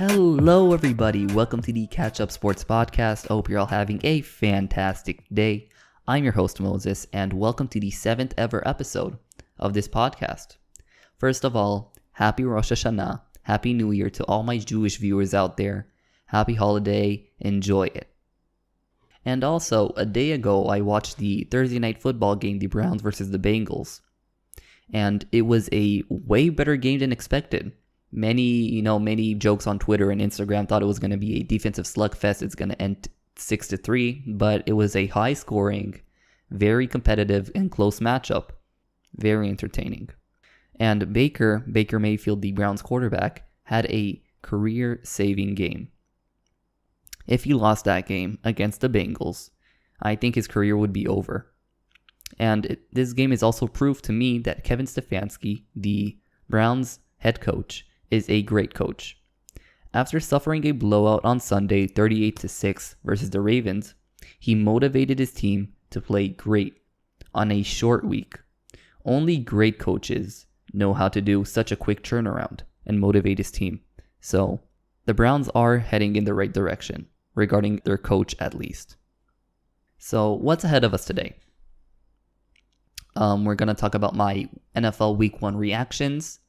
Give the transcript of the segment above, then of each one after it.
Hello, everybody. Welcome to the Catch Up Sports Podcast. I hope you're all having a fantastic day. I'm your host, Moses, and welcome to the 7th ever episode of this podcast. First of all, happy Rosh Hashanah. Happy New Year to all my Jewish viewers out there. Happy holiday. Enjoy it. And also, a day ago, I watched the Thursday night football game, the Browns versus the Bengals. And it was a way better game than expected. Many jokes on Twitter and Instagram thought it was going to be a defensive slugfest. It's going to end 6-3, but it was a high-scoring, very competitive and close matchup. Very entertaining. And Baker Mayfield, the Browns quarterback, had a career-saving game. If he lost that game against the Bengals, I think his career would be over. And this game is also proof to me that Kevin Stefanski, the Browns head coach, is a great coach. After suffering a blowout on Sunday 38-6 versus the Ravens, he motivated his team to play great on a short week. Only great coaches know how to do such a quick turnaround and motivate his team. So, the Browns are heading in the right direction, regarding their coach at least. So, what's ahead of us today? We're going to talk about my NFL Week 1 reactions.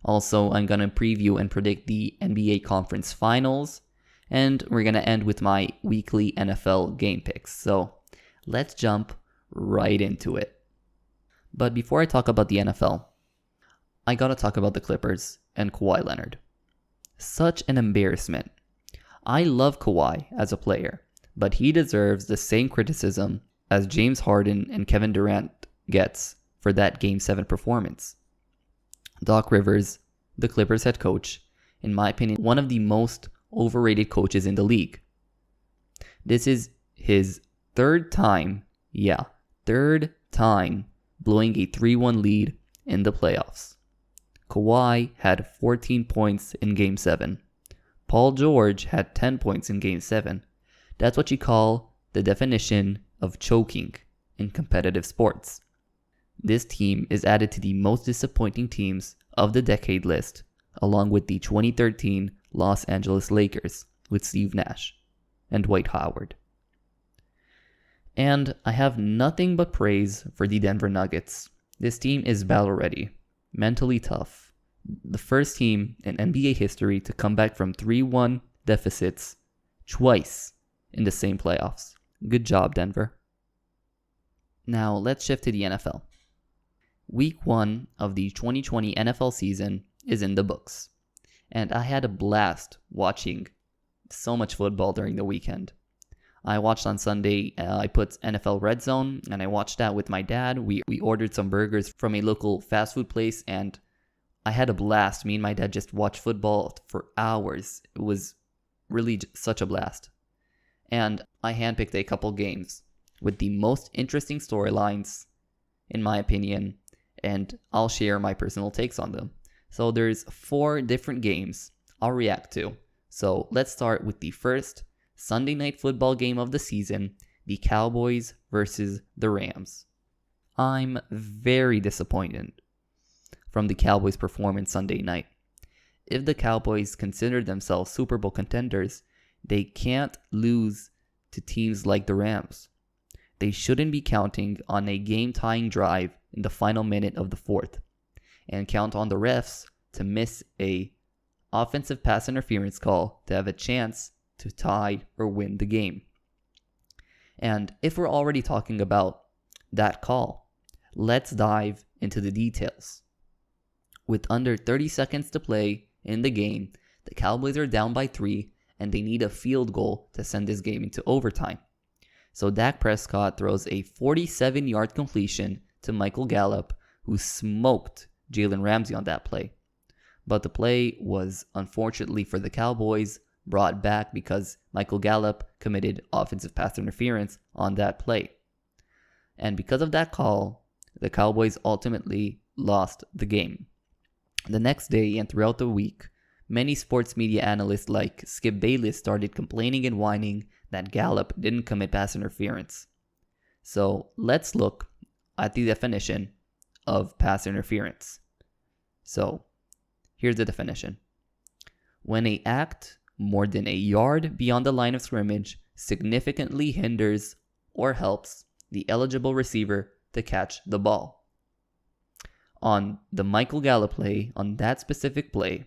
Also, I'm going to preview and predict the NBA Conference Finals. And we're going to end with my weekly NFL game picks. So, let's jump right into it. But before I talk about the NFL, I got to talk about the Clippers and Kawhi Leonard. Such an embarrassment. I love Kawhi as a player, but he deserves the same criticism as James Harden and Kevin Durant gets for that Game 7 performance. Doc Rivers, the Clippers head coach, in my opinion, one of the most overrated coaches in the league. This is his third time blowing a 3-1 lead in the playoffs. Kawhi had 14 points in Game 7. Paul George had 10 points in Game 7. That's what you call the definition of choking in competitive sports. This team is added to the most disappointing teams of the decade list, along with the 2013 Los Angeles Lakers with Steve Nash and Dwight Howard. And I have nothing but praise for the Denver Nuggets. This team is battle ready, mentally tough. The first team in NBA history to come back from 3-1 deficits twice in the same playoffs. Good job, Denver. Now let's shift to the NFL. Week 1 of the 2020 NFL season is in the books, and I had a blast watching so much football during the weekend. I watched on Sunday, I put NFL Red Zone, and I watched that with my dad. We ordered some burgers from a local fast food place, and I had a blast. Me and my dad just watched football for hours. It was really such a blast. And I handpicked a couple games with the most interesting storylines, in my opinion, and I'll share my personal takes on them. So there's 4 different games I'll react to. So let's start with the first Sunday night football game of the season, the Cowboys versus the Rams. I'm very disappointed from the Cowboys' performance Sunday night. If the Cowboys consider themselves Super Bowl contenders, they can't lose to teams like the Rams. They shouldn't be counting on a game-tying drive in the final minute of the fourth and count on the refs to miss a offensive pass interference call to have a chance to tie or win the game. And if we're already talking about that call, let's dive into the details. With under 30 seconds to play in the game, the Cowboys are down by 3 and they need a field goal to send this game into overtime. So Dak Prescott throws a 47-yard completion to Michael Gallup, who smoked Jalen Ramsey on that play. But the play was, unfortunately for the Cowboys, brought back because Michael Gallup committed offensive pass interference on that play. And because of that call, the Cowboys ultimately lost the game. The next day and throughout the week, many sports media analysts like Skip Bayless started complaining and whining that Gallup didn't commit pass interference. So let's look at the definition of pass interference. So here's the definition. when a act more than a yard beyond the line of scrimmage significantly hinders or helps the eligible receiver to catch the ball. On the Michael Gallup play, on that specific play,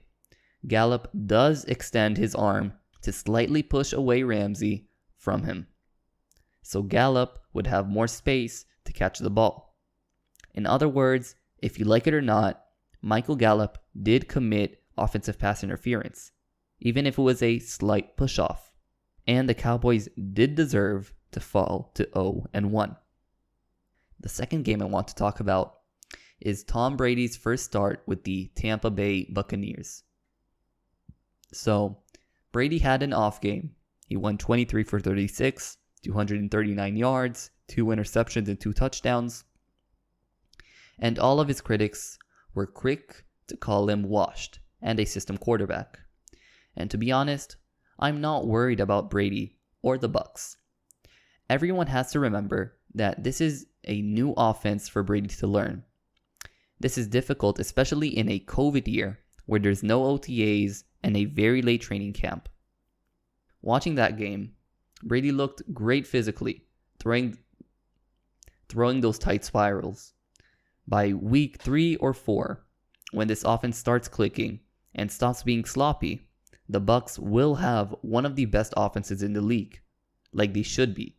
Gallup does extend his arm to slightly push away Ramsey from him. So Gallup would have more space to catch the ball. In other words, if you like it or not, Michael Gallup did commit offensive pass interference, even if it was a slight push-off. And the Cowboys did deserve to fall to 0-1. The second game I want to talk about is Tom Brady's first start with the Tampa Bay Buccaneers. So, Brady had an off game. He went 23 for 36, 239 yards, 2 interceptions and 2 touchdowns. And all of his critics were quick to call him washed and a system quarterback. And to be honest, I'm not worried about Brady or the Bucs. Everyone has to remember that this is a new offense for Brady to learn. This is difficult, especially in a COVID year where there's no OTAs and a very late training camp. Watching that game, Brady looked great physically, throwing those tight spirals. By week 3 or 4, when this offense starts clicking and stops being sloppy, the Bucs will have one of the best offenses in the league, like they should be.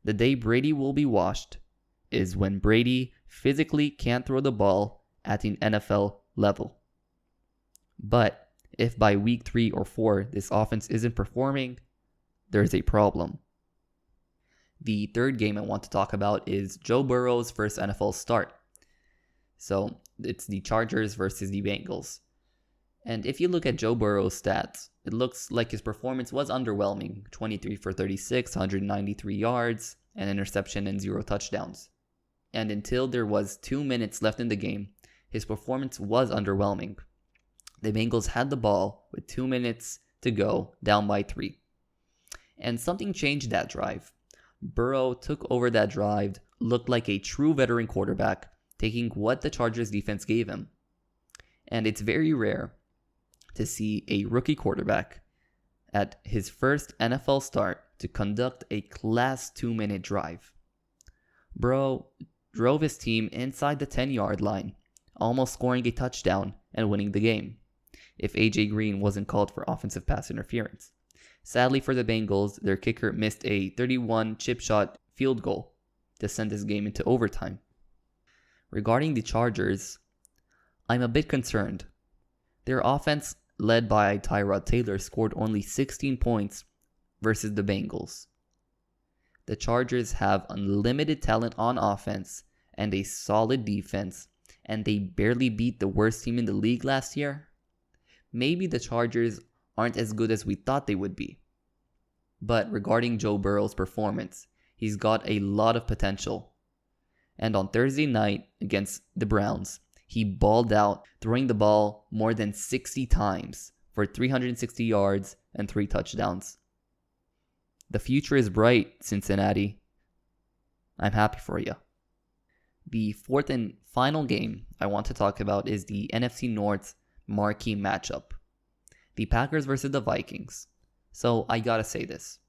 The day Brady will be washed is when Brady physically can't throw the ball at an NFL level. But if by week 3 or 4 this offense isn't performing, there's a problem. The third game I want to talk about is Joe Burrow's first NFL start. So it's the Chargers versus the Bengals. And if you look at Joe Burrow's stats, it looks like his performance was underwhelming. 23 for 36, 193 yards, an interception and 0 touchdowns. And until there was 2 minutes left in the game, his performance was underwhelming. The Bengals had the ball with 2 minutes to go, down by 3. And something changed that drive. Burrow took over that drive, looked like a true veteran quarterback, taking what the Chargers defense gave him. And it's very rare to see a rookie quarterback at his first NFL start to conduct a class 2-minute drive. Burrow drove his team inside the 10-yard line, almost scoring a touchdown and winning the game, if AJ Green wasn't called for offensive pass interference. Sadly for the Bengals, their kicker missed a 31 chip shot field goal to send this game into overtime. Regarding the Chargers, I'm a bit concerned. Their offense, led by Tyrod Taylor, scored only 16 points versus the Bengals. The Chargers have unlimited talent on offense and a solid defense, and they barely beat the worst team in the league last year. Maybe the Chargers aren't as good as we thought they would be. But regarding Joe Burrow's performance, he's got a lot of potential. And on Thursday night against the Browns, he balled out, throwing the ball more than 60 times for 360 yards and 3 touchdowns. The future is bright, Cincinnati. I'm happy for you. The fourth and final game I want to talk about is the NFC North marquee matchup. The Packers versus the Vikings. So I gotta say this.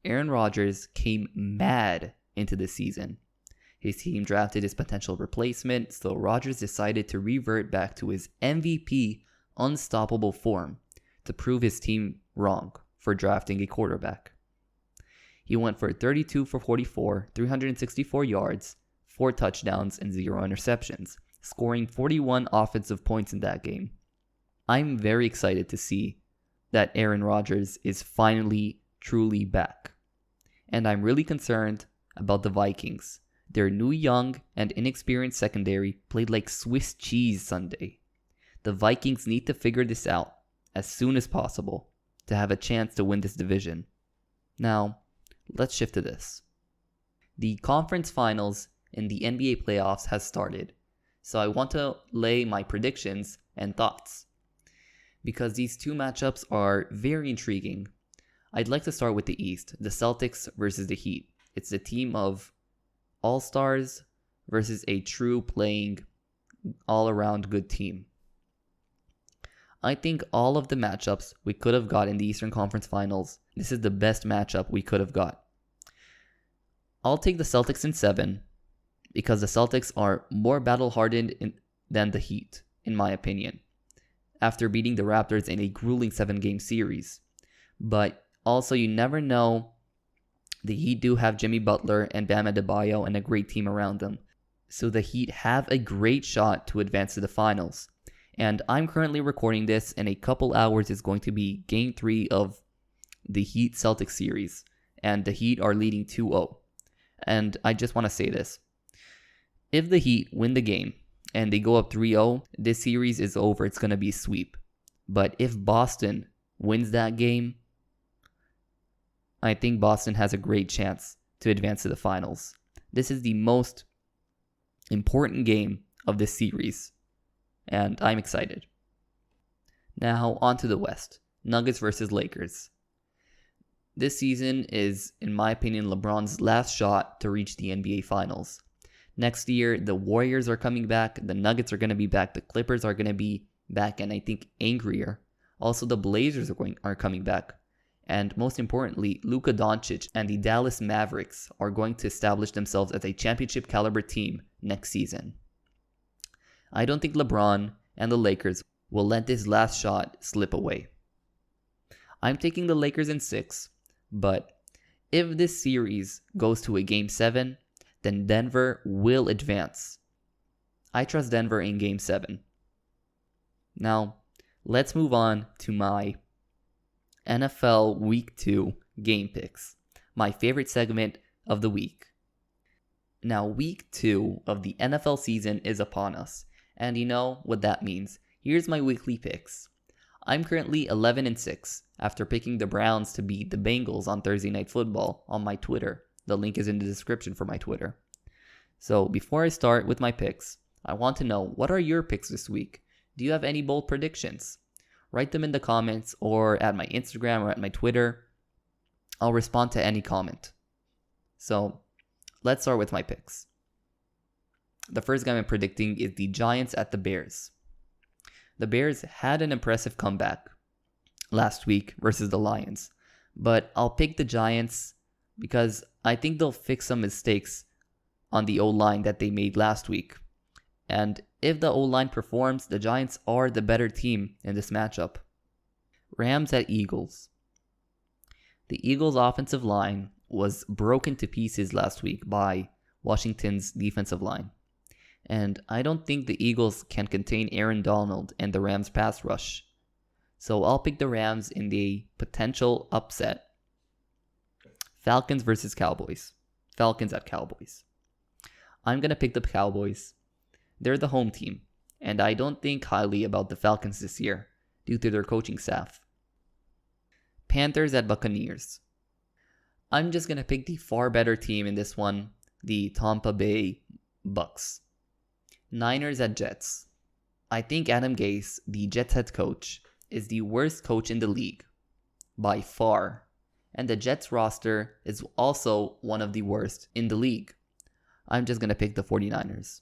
Aaron Rodgers came mad into the season. His team drafted his potential replacement, so Rodgers decided to revert back to his MVP unstoppable form to prove his team wrong for drafting a quarterback. He went for 32 for 44, 364 yards, 4 touchdowns, and 0 interceptions, scoring 41 offensive points in that game. I'm very excited to see that Aaron Rodgers is finally truly back. And I'm really concerned about the Vikings. Their new young and inexperienced secondary played like Swiss cheese Sunday. The Vikings need to figure this out as soon as possible to have a chance to win this division. Now, let's shift to this. The conference finals in the NBA playoffs has started, so I want to lay my predictions and thoughts. Because these two matchups are very intriguing. I'd like to start with the East, the Celtics versus the Heat. It's the team of all-stars versus a true playing all-around good team. I think all of the matchups we could have got in the Eastern Conference Finals, this is the best matchup we could have got. I'll take the Celtics in 7 because the Celtics are more battle-hardened than the Heat, in my opinion, after beating the Raptors in a grueling 7-game series. But also, you never know. The Heat do have Jimmy Butler and Bam Adebayo and a great team around them. So the Heat have a great shot to advance to the finals. And I'm currently recording this. In a couple hours is going to be Game 3 of the Heat-Celtics series. And the Heat are leading 2-0. And I just want to say this. If the Heat win the game and they go up 3-0, this series is over. It's going to be a sweep. But if Boston wins that game, I think Boston has a great chance to advance to the finals. This is the most important game of this series, and I'm excited. Now, on to the West. Nuggets versus Lakers. This season is, in my opinion, LeBron's last shot to reach the NBA Finals. Next year, the Warriors are coming back, the Nuggets are going to be back, the Clippers are going to be back, and I think angrier. Also, the Blazers are coming back. And most importantly, Luka Doncic and the Dallas Mavericks are going to establish themselves as a championship caliber team next season. I don't think LeBron and the Lakers will let this last shot slip away. I'm taking the Lakers in 6, but if this series goes to a Game 7, then Denver will advance. I trust Denver in Game 7. Now, let's move on to my NFL Week 2 game picks, my favorite segment of the week. Now, Week 2 of the NFL season is upon us, and you know what that means. Here's my weekly picks. I'm currently 11-6 after picking the Browns to beat the Bengals on Thursday Night Football on my Twitter. The link is in the description for my Twitter. So before I start with my picks, I want to know, what are your picks this week? Do you have any bold predictions? Write them in the comments or at my Instagram or at my Twitter. I'll respond to any comment. So let's start with my picks. The first game I'm predicting is the Giants at the Bears. The Bears had an impressive comeback last week versus the Lions, but I'll pick the Giants because I think they'll fix some mistakes on the O-line that they made last week. And if the O-line performs, the Giants are the better team in this matchup. Rams at Eagles. The Eagles' offensive line was broken to pieces last week by Washington's defensive line. And I don't think the Eagles can contain Aaron Donald and the Rams' pass rush. So I'll pick the Rams in the potential upset. Falcons versus Cowboys. Falcons at Cowboys. I'm going to pick the Cowboys. They're the home team, and I don't think highly about the Falcons this year due to their coaching staff. Panthers at Buccaneers. I'm just going to pick the far better team in this one, the Tampa Bay Bucks. Niners at Jets. I think Adam Gase, the Jets head coach, is the worst coach in the league, by far, and the Jets roster is also one of the worst in the league. I'm just going to pick the 49ers.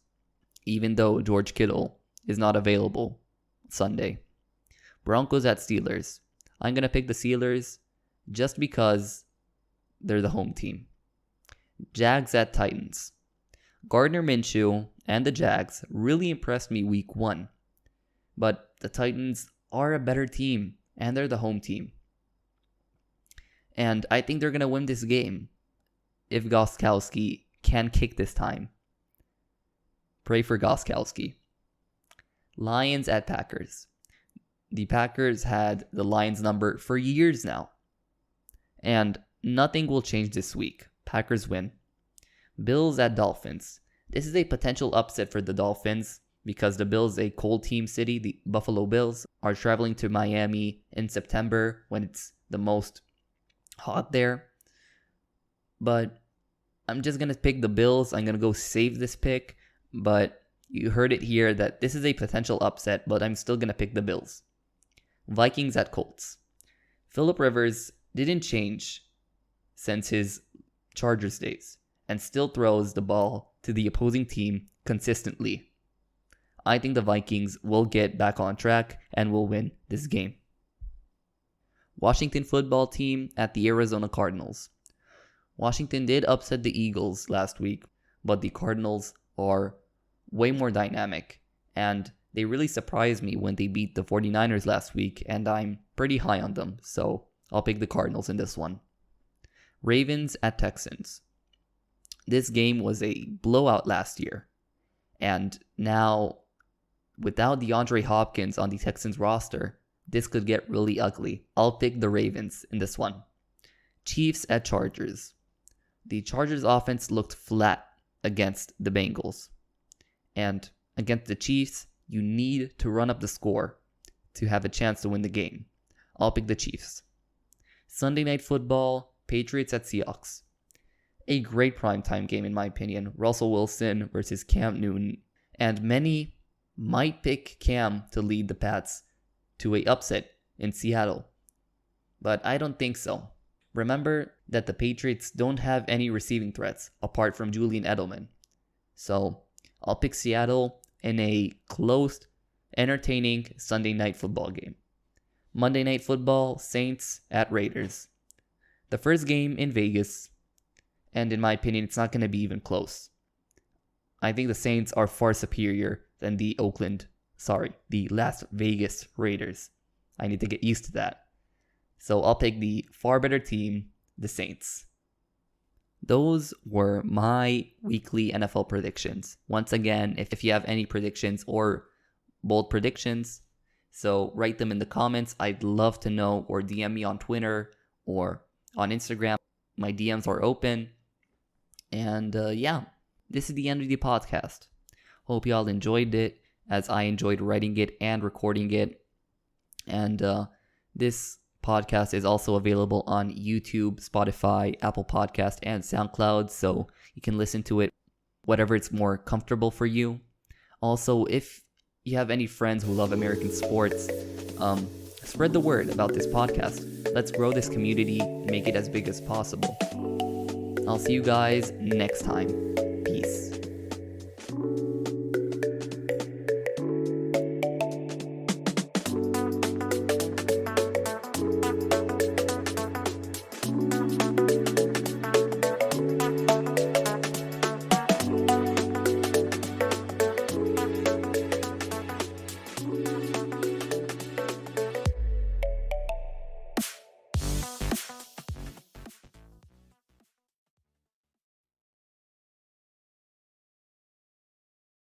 Even though George Kittle is not available Sunday. Broncos at Steelers. I'm going to pick the Steelers just because they're the home team. Jags at Titans. Gardner Minshew and the Jags really impressed me week 1. But the Titans are a better team and they're the home team. And I think they're going to win this game if Gostkowski can kick this time. Pray for Gostkowski. Lions at Packers. The Packers had the Lions number for years now. And nothing will change this week. Packers win. Bills at Dolphins. This is a potential upset for the Dolphins because the Bills, a cold team city, the Buffalo Bills, are traveling to Miami in September when it's the most hot there. But I'm just going to pick the Bills. I'm going to go save this pick. But you heard it here that this is a potential upset, but I'm still going to pick the Bills. Vikings at Colts. Phillip Rivers didn't change since his Chargers days and still throws the ball to the opposing team consistently. I think the Vikings will get back on track and will win this game. Washington football team at the Arizona Cardinals. Washington did upset the Eagles last week, but the Cardinals are way more dynamic, and they really surprised me when they beat the 49ers last week, and I'm pretty high on them, so I'll pick the Cardinals in this one. Ravens at Texans. This game was a blowout last year, and now without DeAndre Hopkins on the Texans roster, this could get really ugly. I'll pick the Ravens in this one. Chiefs at Chargers. The Chargers offense looked flat against the Bengals. And against the Chiefs, you need to run up the score to have a chance to win the game. I'll pick the Chiefs. Sunday Night Football, Patriots at Seahawks. A great primetime game in my opinion. Russell Wilson versus Cam Newton. And many might pick Cam to lead the Pats to a upset in Seattle. But I don't think so. Remember that the Patriots don't have any receiving threats apart from Julian Edelman. So I'll pick Seattle in a close, entertaining Sunday Night Football game. Monday Night Football, Saints at Raiders. The first game in Vegas, and in my opinion, it's not going to be even close. I think the Saints are far superior than the Las Vegas Raiders. I need to get used to that. So I'll pick the far better team, the Saints. Those were my weekly NFL predictions. Once again, if you have any predictions or bold predictions, so write them in the comments. I'd love to know, or DM me on Twitter or on Instagram. My DMs are open. And this is the end of the podcast. Hope y'all enjoyed it as I enjoyed writing it and recording it. And this podcast is also available on YouTube, Spotify, Apple Podcast, and SoundCloud, so you can listen to it whatever it's more comfortable for you. Also, if you have any friends who love American sports, spread the word about this podcast. Let's grow this community and make it as big as possible. I'll see you guys next time. Peace.